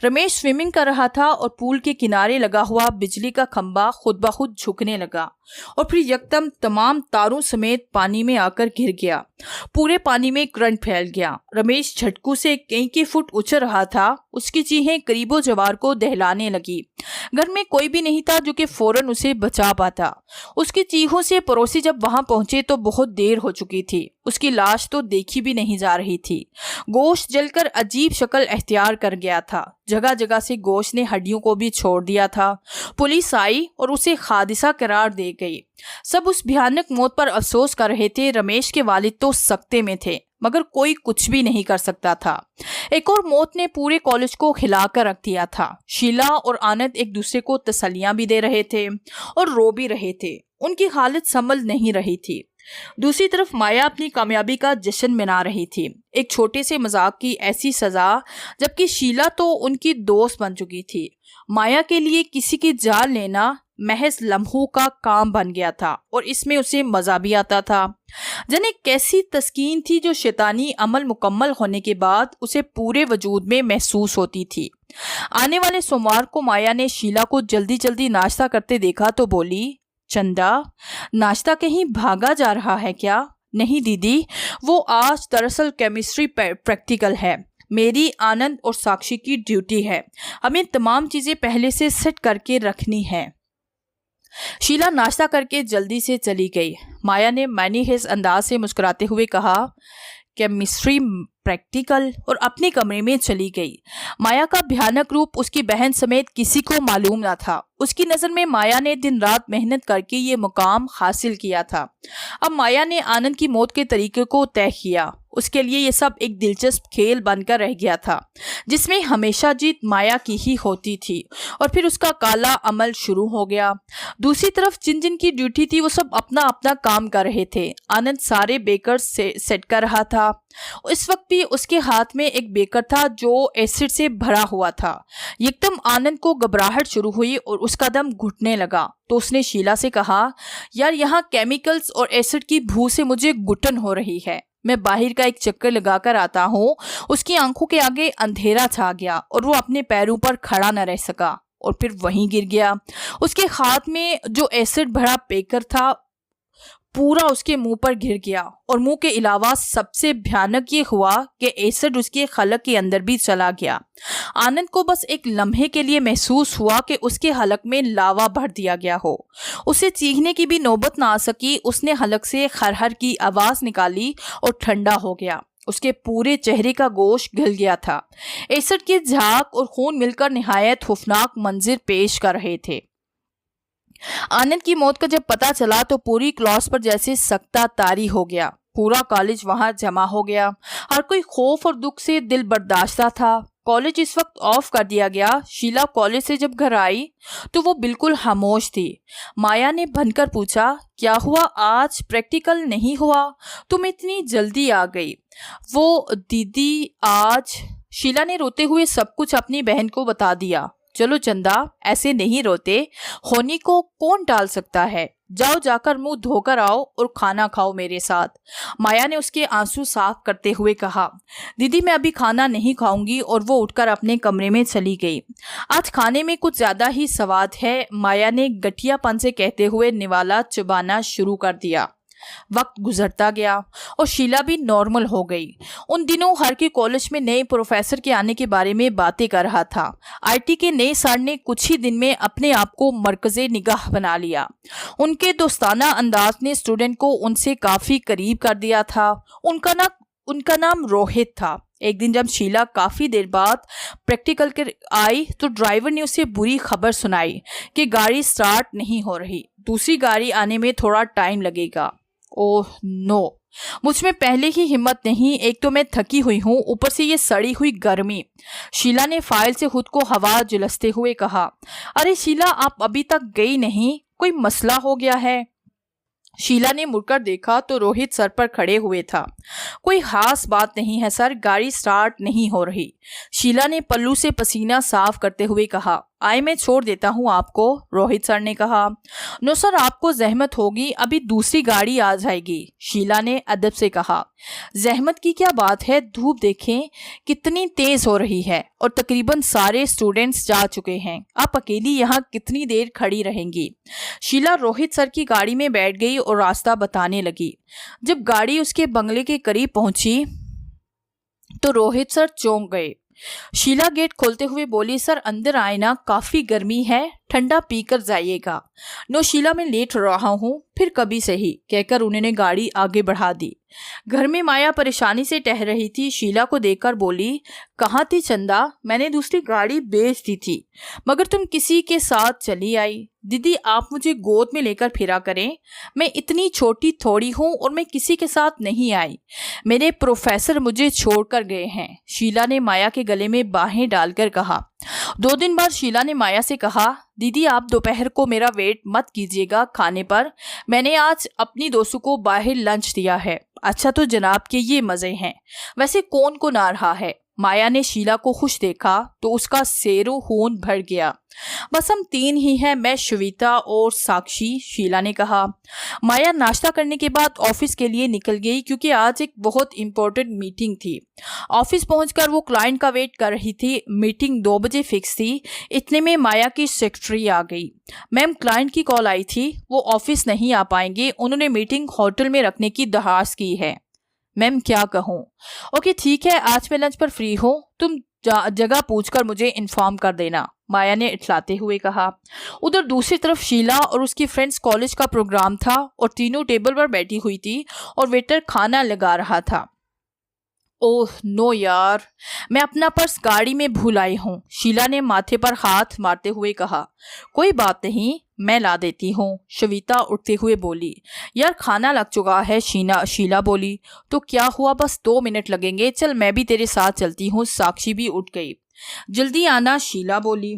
रमेश स्विमिंग कर रहा था और पूल के किनारे लगा हुआ बिजली का खंभा खुद ब खुद झुकने लगा और फिर यकदम तमाम तारों समेत पानी में आकर गिर गया। पूरे पानी में करंट फैल गया। रमेश झटकू से कई फुट उछल रहा था। उसकी चीखें करीबो जवार को दहलाने लगी। घर में कोई भी नहीं था जो कि फौरन उसे बचा पाता। उसकी चीखों से पड़ोसी जब वहां पहुंचे तो बहुत देर हो चुकी थी। उसकी लाश तो देखी भी नहीं जा रही थी। गोश्त जलकर अजीब शक्ल अख्तियार कर गया था। जगह जगह से गोश्त ने हड्डियों को भी छोड़ दिया था। पुलिस आई और उसे हादसा करार दे गई। सब उस भयानक मौत पर अफसोस कर रहे थे। रमेश के वालिद तो सख्ते में थे मगर कोई कुछ भी नहीं कर सकता था। एक और मौत ने पूरे कॉलेज को हिलाकर रख दिया था। शीला और आनंद एक दूसरे को तसल्लियां भी दे रहे थे और रो भी रहे थे। उनकी हालत संभल नहीं रही थी। दूसरी तरफ माया अपनी कामयाबी का जश्न मना रही थी। एक छोटे से मजाक की ऐसी सजा, जबकि शीला तो उनकी दोस्त बन चुकी थी। माया के लिए किसी की जान लेना महज लम्हों का काम बन गया था और इसमें उसे मजा भी आता था। जाने कैसी तस्कीन थी जो शैतानी अमल मुकम्मल होने के बाद उसे पूरे वजूद में महसूस होती थी। आने वाले सोमवार को माया ने शीला को जल्दी जल्दी नाश्ता करते देखा तो बोली, चंदा, नाश्ता कहीं भागा जा रहा है क्या? नहीं दीदी, वो आज दरअसल केमिस्ट्री प्रैक्टिकल है। मेरी, आनंद और साक्षी की ड्यूटी है। हमें तमाम चीजें पहले से सेट करके रखनी है। शीला नाश्ता करके जल्दी से चली गई। माया ने मैनी हिज अंदाज से मुस्कुराते हुए कहा, केमिस्ट्री प्रैक्टिकल, और अपने कमरे में चली गई। माया का भयानक रूप उसकी बहन समेत किसी को मालूम न था। उसकी नज़र में माया ने दिन रात मेहनत करके ये मुकाम हासिल किया था। अब माया ने आनंद की मौत के तरीके को तय किया। उसके लिए ये सब एक दिलचस्प खेल बनकर रह गया था जिसमें हमेशा जीत माया की ही होती थी और फिर उसका काला अमल शुरू हो गया। दूसरी तरफ जिन जिन की ड्यूटी थी वो सब अपना अपना काम कर रहे थे। आनंद सारे बेकर सेट कर रहा था। इस वक्त भी उसके हाथ में एक बेकर था जो एसिड से भरा हुआ था। एकदम आनंद को घबराहट शुरू हुई और उसका दम घुटने लगा तो उसने शीला से कहा, यार यहाँ केमिकल्स और एसिड की बू से मुझे घुटन हो रही है। मैं बाहर का एक चक्कर लगाकर आता हूँ। उसकी आंखों के आगे अंधेरा छा गया और वो अपने पैरों पर खड़ा न रह सका और फिर वहीं गिर गया। उसके हाथ में जो एसिड भरा बेकर था पूरा उसके मुंह पर गिर गया और मुंह के अलावा सबसे भयानक ये हुआ कि एसिड उसके हलक के अंदर भी चला गया। आनंद को बस एक लम्हे के लिए महसूस हुआ कि उसके हलक में लावा भर दिया गया हो। उसे चीखने की भी नौबत ना आ सकी। उसने हलक से खरहर की आवाज निकाली और ठंडा हो गया। उसके पूरे चेहरे का गोश्त गल गया था। एसिड की झाग और खून मिलकर निहायत खौफनाक मंजिर पेश कर रहे थे। आनंद की मौत का जब पता चला तो पूरी क्लास पर जैसे सख्ता तारी हो गया। पूरा कॉलेज वहां जमा हो गया। हर कोई खौफ और दुख से दिल बर्दाश्ता था। कॉलेज इस वक्त ऑफ कर दिया गया। शीला कॉलेज से जब घर आई तो वो बिल्कुल खामोश थी। माया ने बनकर पूछा, क्या हुआ, आज प्रैक्टिकल नहीं हुआ? तुम इतनी जल्दी आ गई? वो दीदी आज, शीला ने रोते हुए सब कुछ अपनी बहन को बता दिया। चलो चंदा, ऐसे नहीं रोते, होनी को कौन टाल सकता है। जाओ जाकर मुंह धोकर आओ और खाना खाओ मेरे साथ। माया ने उसके आंसू साफ करते हुए कहा, दीदी मैं अभी खाना नहीं खाऊंगी, और वो उठकर अपने कमरे में चली गई। आज खाने में कुछ ज्यादा ही स्वाद है, माया ने गठियापन से कहते हुए निवाला चबाना शुरू कर दिया। वक्त गुजरता गया और शीला भी नॉर्मल हो गई। उन दिनों हर के कॉलेज में नए प्रोफेसर के आने के बारे में बातें कर रहा था। आईटी के नए सर ने कुछ ही दिन में अपने आप को मरकज़े निगाह बना लिया। उनके दोस्ताना अंदाज ने स्टूडेंट को उनसे काफी करीब कर दिया था। उनका नाम रोहित था। एक दिन जब शीला काफी देर बाद प्रैक्टिकल कर आई तो ड्राइवर ने उसे बुरी खबर सुनाई कि गाड़ी स्टार्ट नहीं हो रही, दूसरी गाड़ी आने में थोड़ा टाइम लगेगा। ओह नो, मुझ में पहले ही हिम्मत नहीं, एक तो मैं थकी हुई हूँ, ऊपर से ये सड़ी हुई गर्मी। शीला ने फाइल से खुद को हवा झुलसते हुए कहा। अरे शीला, आप अभी तक गई नहीं, कोई मसला हो गया है? शीला ने मुड़कर देखा तो रोहित सर पर खड़े हुए था। कोई खास बात नहीं है सर, गाड़ी स्टार्ट नहीं हो रही। शीला ने पल्लू से पसीना साफ करते हुए कहा। आए, मैं छोड़ देता हूँ आपको, रोहित सर ने कहा। नो सर, आपको जहमत होगी, अभी दूसरी गाड़ी आ जाएगी, शीला ने अदब से कहा। जहमत की क्या बात है, धूप देखें कितनी तेज हो रही है और तकरीबन सारे स्टूडेंट्स जा चुके हैं, आप अकेली यहाँ कितनी देर खड़ी रहेंगी? शीला रोहित सर की गाड़ी में बैठ गई और रास्ता बताने लगी। जब गाड़ी उसके बंगले के करीब पहुंची तो रोहित सर चौंक गए। शीला गेट खोलते हुए बोली, सर अंदर आए ना, काफी गर्मी है, ठंडा पीकर जाइएगा। नो शीला, मैं लेट रहा हूँ, फिर कभी सही, कहकर उन्होंने गाड़ी आगे बढ़ा दी। घर में माया परेशानी से टह रही थी। शीला को देखकर बोली, कहाँ थी चंदा? मैंने दूसरी गाड़ी बेच दी थी, मगर तुम किसी के साथ चली आई। दीदी, आप मुझे गोद में लेकर फिरा करें, मैं इतनी छोटी थोड़ी हूँ और मैं किसी के साथ नहीं आई, मेरे प्रोफेसर मुझे छोड़कर गए हैं, शीला ने माया के गले में बाहें डालकर कहा। 2 दिन बाद शीला ने माया से कहा, दीदी आप दोपहर को मेरा वेट मत कीजिएगा खाने पर, मैंने आज अपनी दोस्तों को बाहर लंच दिया है। अच्छा तो जनाब के ये मजे हैं, वैसे कौन को ना रहा है। माया ने शीला को खुश देखा तो उसका सेरो खून भर गया। बस हम 3 ही हैं, मैं, श्वेता और साक्षी, शीला ने कहा। माया नाश्ता करने के बाद ऑफिस के लिए निकल गई क्योंकि आज एक बहुत इंपॉर्टेंट मीटिंग थी। ऑफिस पहुंचकर वो क्लाइंट का वेट कर रही थी। मीटिंग 2 बजे फिक्स थी। इतने में माया की सेक्रेटरी आ गई। मैम, क्लाइंट की कॉल आई थी, वो ऑफिस नहीं आ पाएंगे, उन्होंने मीटिंग होटल में रखने की दरख्वास्त की है। मैम क्या कहूँ? ओके ठीक है, आज मैं लंच पर फ्री हूँ, तुम जगह पूछकर मुझे इन्फॉर्म कर देना, माया ने इठलाते हुए कहा। उधर दूसरी तरफ शीला और उसकी फ्रेंड्स कॉलेज का प्रोग्राम था और तीनों टेबल पर बैठी हुई थी और वेटर खाना लगा रहा था। ओह नो यार, मैं अपना पर्स गाड़ी में भूल आई हूँ, शीला ने माथे पर हाथ मारते हुए कहा। कोई बात नहीं, मैं ला देती हूँ, श्वेता उठते हुए बोली। यार खाना लग चुका है, शीला बोली। तो क्या हुआ, बस 2 मिनट लगेंगे, चल मैं भी तेरे साथ चलती हूँ, साक्षी भी उठ गई। जल्दी आना, शीला बोली।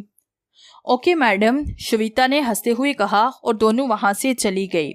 ओके मैडम, श्वेता ने हंसते हुए कहा और दोनों वहां से चली गई।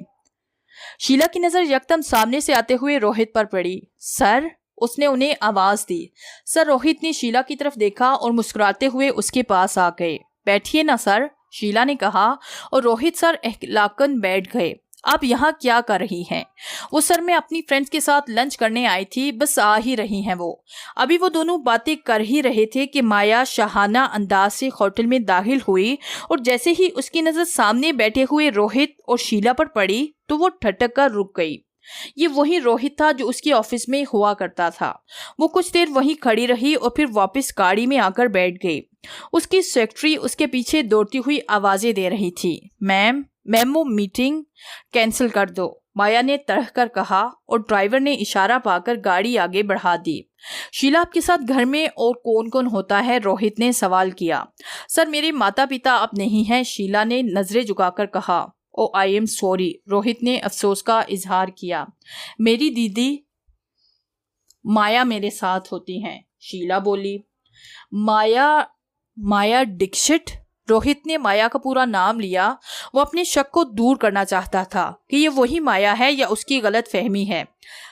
शीला की नजर यकदम सामने से आते हुए रोहित पर पड़ी। सर, उसने उन्हें आवाज दी। सर, रोहित ने शीला की तरफ देखा और मुस्कुराते हुए उसके पास आ गए। बैठिए ना सर, शीला ने कहा और रोहित सर एहलाकन बैठ गए। आप यहाँ क्या कर रही हैं? वो सर, मैं अपनी फ्रेंड्स के साथ लंच करने आई थी, बस आ ही रही हैं वो। अभी वो दोनों बातें कर ही रहे थे कि माया शाहाना अंदाज से होटल में दाखिल हुई और जैसे ही उसकी नजर सामने बैठे हुए रोहित और शीला पर पड़ी तो वो ठटक कर रुक गई। ये वही रोहित था जो उसके ऑफिस में हुआ करता था। वो कुछ देर वहीं खड़ी रही और फिर वापस गाड़ी में आकर बैठ गई। उसकी सेक्रेटरी उसके पीछे दौड़ती हुई आवाजें दे रही थी। मैम, वो मीटिंग कैंसिल कर दो, माया ने तरह कर कहा और ड्राइवर ने इशारा पाकर गाड़ी आगे बढ़ा दी। शीला, आपके साथ घर में और कौन कौन होता है? रोहित ने सवाल किया। सर, मेरे माता पिता अब नहीं हैं, शीला ने नजरें झुकाकर कहा। ओ आई एम सॉरी, रोहित ने अफसोस का इजहार किया। मेरी दीदी माया मेरे साथ होती हैं, शीला बोली। माया दीक्षित? रोहित ने माया का पूरा नाम लिया। वो अपने शक को दूर करना चाहता था कि ये वही माया है या उसकी गलत फहमी है।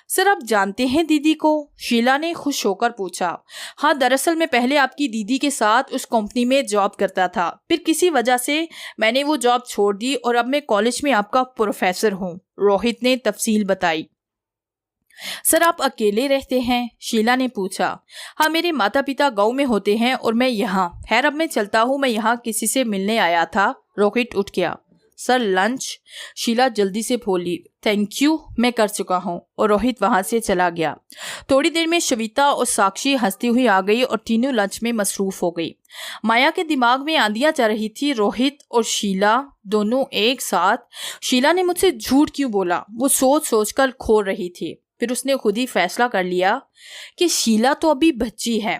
सर, आप जानते हैं दीदी को? शीला ने खुश होकर पूछा। हाँ, दरअसल मैं पहले आपकी दीदी के साथ उस कंपनी में जॉब करता था, फिर किसी वजह से मैंने वो जॉब छोड़ दी और अब मैं कॉलेज में आपका प्रोफेसर हूँ, रोहित ने तफसील बताई। सर, आप अकेले रहते हैं? शीला ने पूछा। हाँ, मेरे माता पिता गांव में होते हैं और मैं यहाँ। खैर, अब मैं चलता हूँ, मैं यहाँ किसी से मिलने आया था, रोहित उठ गया। Sir, lunch? शीला जल्दी से बोली। थैंक यू, मैं कर चुका हूँ, और रोहित वहां से चला गया। थोड़ी देर में श्वेता और साक्षी हंसती हुई आ गई और तीनों लंच में मसरूफ हो गई। माया के दिमाग में आंधियां चल रही थी, रोहित और शीला दोनों एक साथ। शीला ने मुझसे झूठ क्यों बोला, वो सोच सोच कर खो रही थी। फिर उसने खुद ही फैसला कर लिया कि शीला तो अभी बच्ची है,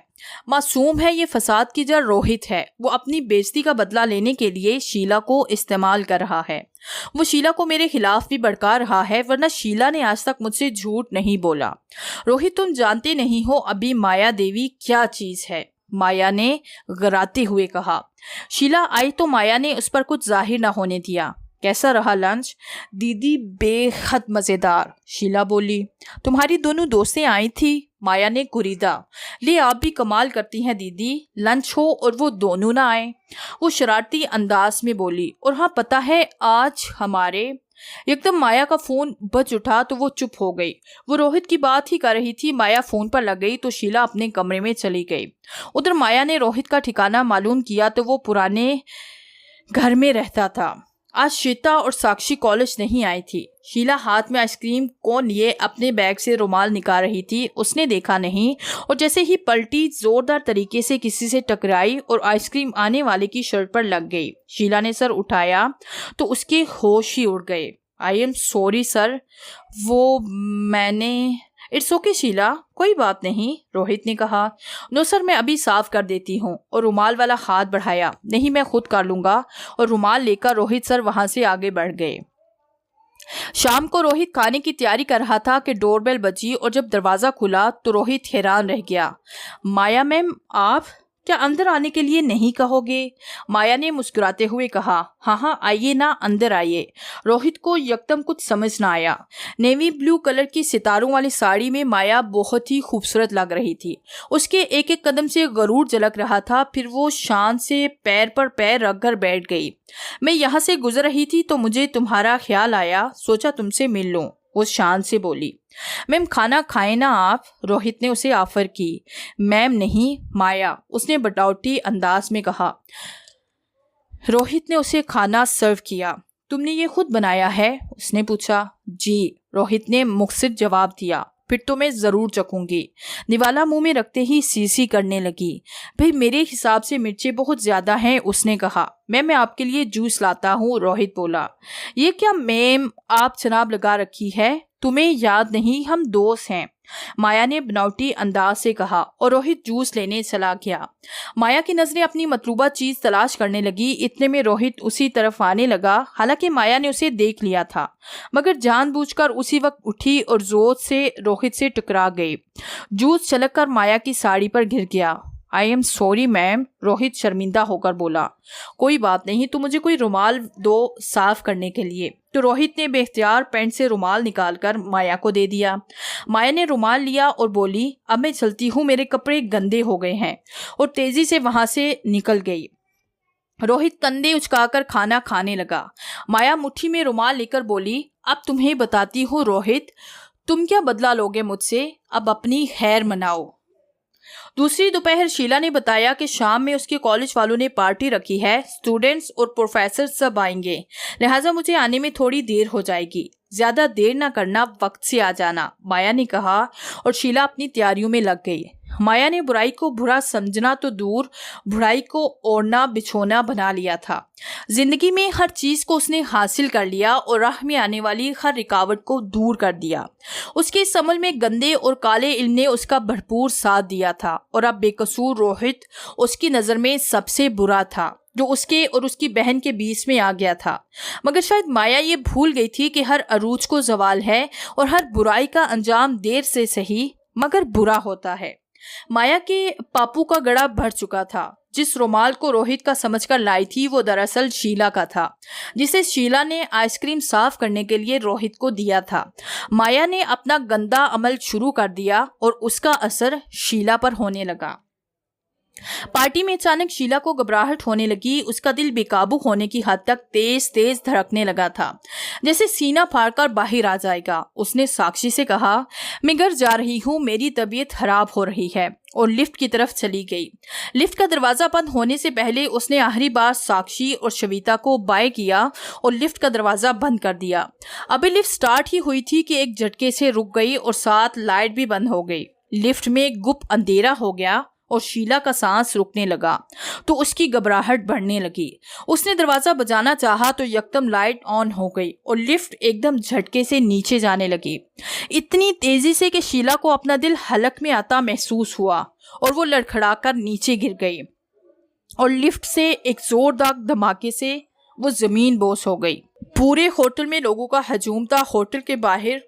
मासूम है। ये फसाद की जड़ रोहित है। वो अपनी बेइज्जती का बदला लेने के लिए शीला को इस्तेमाल कर रहा है। वो शीला को मेरे खिलाफ भी भड़का रहा है, वरना शीला ने आज तक मुझसे झूठ नहीं बोला। रोहित, तुम जानते नहीं हो अभी माया देवी क्या चीज है, माया ने गराते हुए कहा। शीला आई तो माया ने उस पर कुछ जाहिर न होने दिया। कैसा रहा लंच? दीदी, बेहद मज़ेदार, शीला बोली। तुम्हारी दोनों दोस्तें आई थी, माया ने कुरीदा। ले, आप भी कमाल करती हैं दीदी, लंच हो और वो दोनों ना आए, वो शरारती अंदाज में बोली। और हाँ, पता है आज हमारे। एकदम माया का फोन बज उठा तो वो चुप हो गई। वो रोहित की बात ही कर रही थी। माया फोन पर लग गई तो शीला अपने कमरे में चली गई। उधर माया ने रोहित का ठिकाना मालूम किया तो वो पुराने घर में रहता था। आज श्वेता और साक्षी कॉलेज नहीं आई थी। शीला हाथ में आइसक्रीम कोन लिए अपने बैग से रुमाल निकाल रही थी। उसने देखा नहीं और जैसे ही पलटी जोरदार तरीके से किसी से टकराई और आइसक्रीम आने वाले की शर्ट पर लग गई। शीला ने सर उठाया तो उसके होश ही उड़ गए। आई एम सॉरी सर, वो मैंने। इट्स ओके शीला, कोई बात नहीं, रोहित ने कहा। नो सर, मैं अभी साफ कर देती हूँ। और रुमाल वाला हाथ बढ़ाया। नहीं, मैं खुद कर लूंगा। और रुमाल लेकर रोहित सर वहां से आगे बढ़ गए। शाम को रोहित खाने की तैयारी कर रहा था कि डोरबेल बजी और जब दरवाजा खुला तो रोहित हैरान रह गया। माया मैम, आप क्या अंदर आने के लिए नहीं कहोगे? माया ने मुस्कुराते हुए कहा। हाँ हाँ, आइए ना, अंदर आइए। रोहित को यकदम कुछ समझ ना आया। नेवी ब्लू कलर की सितारों वाली साड़ी में माया बहुत ही खूबसूरत लग रही थी। उसके एक एक कदम से गरूर झलक रहा था। फिर वो शान से पैर पर पैर रखकर बैठ गई। मैं यहाँ से गुजर रही थी तो मुझे तुम्हारा ख्याल आया, सोचा तुमसे मिल लूं, वो शान से बोली। मैम, खाना खाएं ना आप, रोहित ने उसे ऑफर की। मैम नहीं, माया, उसने बटावटी अंदाज में कहा। रोहित ने उसे खाना सर्व किया। तुमने ये खुद बनाया है? उसने पूछा। जी, रोहित ने मुखसिर जवाब दिया। फिर तो मैं जरूर चखूंगी। निवाला मुंह में रखते ही सीसी करने लगी। भाई, मेरे हिसाब से मिर्चें बहुत ज्यादा हैं, उसने कहा। मैं आपके लिए जूस लाता हूँ, रोहित बोला। ये क्या मैम, आप जनाब लगा रखी है? तुम्हें याद नहीं, हम दोस्त हैं, माया ने बनावटी अंदाज से कहा। और रोहित जूस लेने चला गया। माया की नजरें अपनी मतलूबा चीज तलाश करने लगी। इतने में रोहित उसी तरफ आने लगा। हालांकि माया ने उसे देख लिया था, मगर जानबूझकर उसी वक्त उठी और जोर से रोहित से टकरा गई। जूस छलककर माया की साड़ी पर गिर गया। I am sorry ma'am, Rohit शर्मिंदा होकर बोला। कोई बात नहीं, तो मुझे कोई रुमाल दो साफ करने के लिए। तो रोहित ने बेख्तियार पैंट से रुमाल निकालकर माया को दे दिया। माया ने रुमाल लिया और बोली, अब मैं चलती हूँ, मेरे कपड़े गंदे हो गए हैं, और तेजी से वहां से निकल गई। रोहित कंधे उचकाकर खाना खाने लगा। माया मुट्ठी में रुमाल लेकर बोली, अब तुम्हें बताती हूँ रोहित, तुम क्या बदला लोगे मुझसे? अब अपनी खैर मनाओ। दूसरी दोपहर शीला ने बताया कि शाम में उसके कॉलेज वालों ने पार्टी रखी है। स्टूडेंट्स और प्रोफेसर सब आएंगे, लिहाजा मुझे आने में थोड़ी देर हो जाएगी। ज्यादा देर ना करना, वक्त से आ जाना, माया ने कहा। और शीला अपनी तैयारियों में लग गई। माया ने बुराई को बुरा समझना तो दूर, बुराई को ओढ़ना बिछोना बना लिया था। जिंदगी में हर चीज को उसने हासिल कर लिया और राह में आने वाली हर रुकावट को दूर कर दिया। उसके इस अमल में गंदे और काले इल्म ने उसका भरपूर साथ दिया था। और अब बेकसूर रोहित उसकी नजर में सबसे बुरा था, जो उसके और उसकी बहन के बीच में आ गया था। मगर शायद माया ये भूल गई थी कि हर अरूज को जवाल है और हर बुराई का अंजाम देर से सही मगर बुरा होता है। माया के पापू का गड़ा भर चुका था। जिस रुमाल को रोहित का समझकर लाई थी वो दरअसल शीला का था, जिसे शीला ने आइसक्रीम साफ करने के लिए रोहित को दिया था। माया ने अपना गंदा अमल शुरू कर दिया और उसका असर शीला पर होने लगा। पार्टी में अचानक शीला को घबराहट होने लगी। उसका दिल बेकाबू होने की हद तक तेज तेज धड़कने लगा था, जैसे सीना फाड़कर बाहर आ जाएगा। उसने साक्षी से कहा, मैं घर जा रही हूँ, मेरी तबीयत खराब हो रही है, और लिफ्ट की तरफ चली गई। लिफ्ट का दरवाजा बंद होने से पहले उसने आखिरी बार साक्षी और शविता को बाय किया और लिफ्ट का दरवाजा बंद कर दिया। अभी लिफ्ट स्टार्ट ही हुई थी कि एक झटके से रुक गई और साथ लाइट भी बंद हो गई। लिफ्ट में गुप्त अंधेरा हो गया और शीला का सांस रुकने लगा तो उसकी घबराहट बढ़ने लगी। उसने दरवाजा बजाना चाहा तो यकदम लाइट ऑन हो गई और लिफ्ट एकदम झटके से नीचे जाने लगी, इतनी तेजी से कि शीला को अपना दिल हलक में आता महसूस हुआ और वो लड़खड़ाकर नीचे गिर गई और लिफ्ट से एक जोरदार धमाके से वो जमीन बोस हो गई। पूरे होटल में लोगों का हजूम था। होटल के बाहर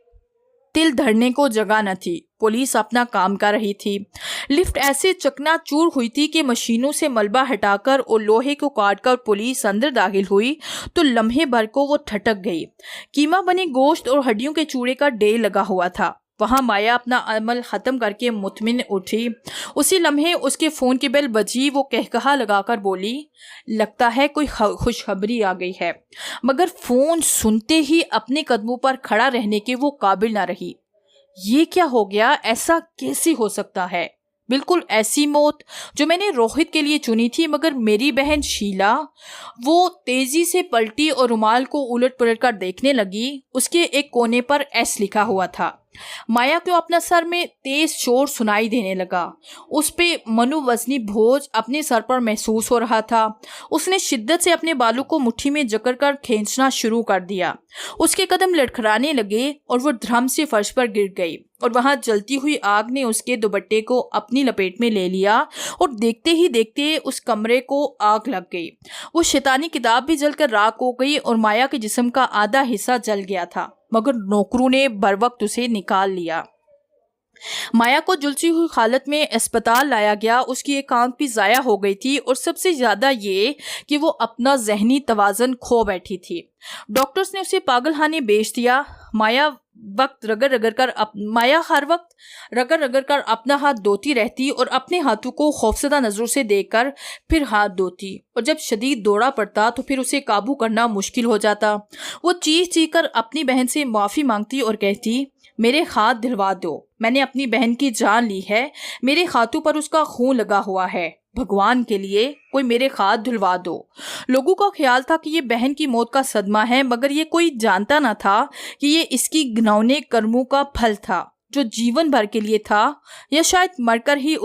तिल धरने को जगह न थी। पुलिस अपना काम कर रही थी। लिफ्ट ऐसे चकनाचूर हुई थी कि मशीनों से मलबा हटाकर और लोहे को काटकर पुलिस अंदर दाखिल हुई तो लम्हे भर को वो ठटक गई। कीमा बने गोश्त और हड्डियों के चूड़े का ढेर लगा हुआ था। वहाँ माया अपना अमल ख़त्म करके मुतमिन उठी। उसी लम्हे उसके फ़ोन की बेल बजी। वो कहकहा लगाकर बोली, लगता है कोई खुशखबरी आ गई है। मगर फ़ोन सुनते ही अपने कदमों पर खड़ा रहने के वो काबिल ना रही। ये क्या हो गया? ऐसा कैसे हो सकता है? बिल्कुल ऐसी मौत जो मैंने रोहित के लिए चुनी थी। मगर मेरी बहन शीला, वो तेजी से पलटी और रुमाल को उलट पुलट कर देखने लगी। उसके एक कोने पर एस लिखा हुआ था। माया को अपना सर में तेज शोर सुनाई देने लगा। उस पे मनोवजनी बोझ अपने सर पर महसूस हो रहा था। उसने शिद्दत से अपने बालों को मुट्ठी में जकड़कर खींचना शुरू कर दिया। उसके कदम लड़खड़ाने लगे और वो धर्म से फर्श पर गिर गई और वहां जलती हुई आग ने उसके दुपट्टे को अपनी लपेट में ले लिया और देखते ही देखते उस कमरे को आग लग गई। वो शैतानी किताब भी जलकर राख हो गई और माया के जिस्म का आधा हिस्सा जल गया था, मगर नौकरों ने बरवक्त उसे निकाल लिया। माया को झुलसी हुई हालत में अस्पताल लाया गया। उसकी एक आंख भी जाया हो गई थी और सबसे ज्यादा ये कि वो अपना जहनी तवाज़ुन खो बैठी थी। डॉक्टर्स ने उसे पागलखाने बेच दिया। माया हर वक्त रगड़ रगड़ कर अपना हाथ धोती रहती और अपने हाथों को खौफजदा नजरों से देखकर फिर हाथ धोती, और जब शदीद दौरा पड़ता तो फिर उसे काबू करना मुश्किल हो जाता। वो चीख चीख कर अपनी बहन से माफ़ी मांगती और कहती, मेरे हाथ दिलवा दो, मैंने अपनी बहन की जान ली है, मेरे हाथों पर उसका खून लगा हुआ है, भगवान के लिए कोई मेरे हाथ धुलवा दो। लोगों का ख्याल था कि ये बहन की मौत का सदमा है, मगर ये कोई जानता ना था कि ये इसकी घिनौने कर्मों का फल था जो जीवन भर के लिए था, या शायद मरकर ही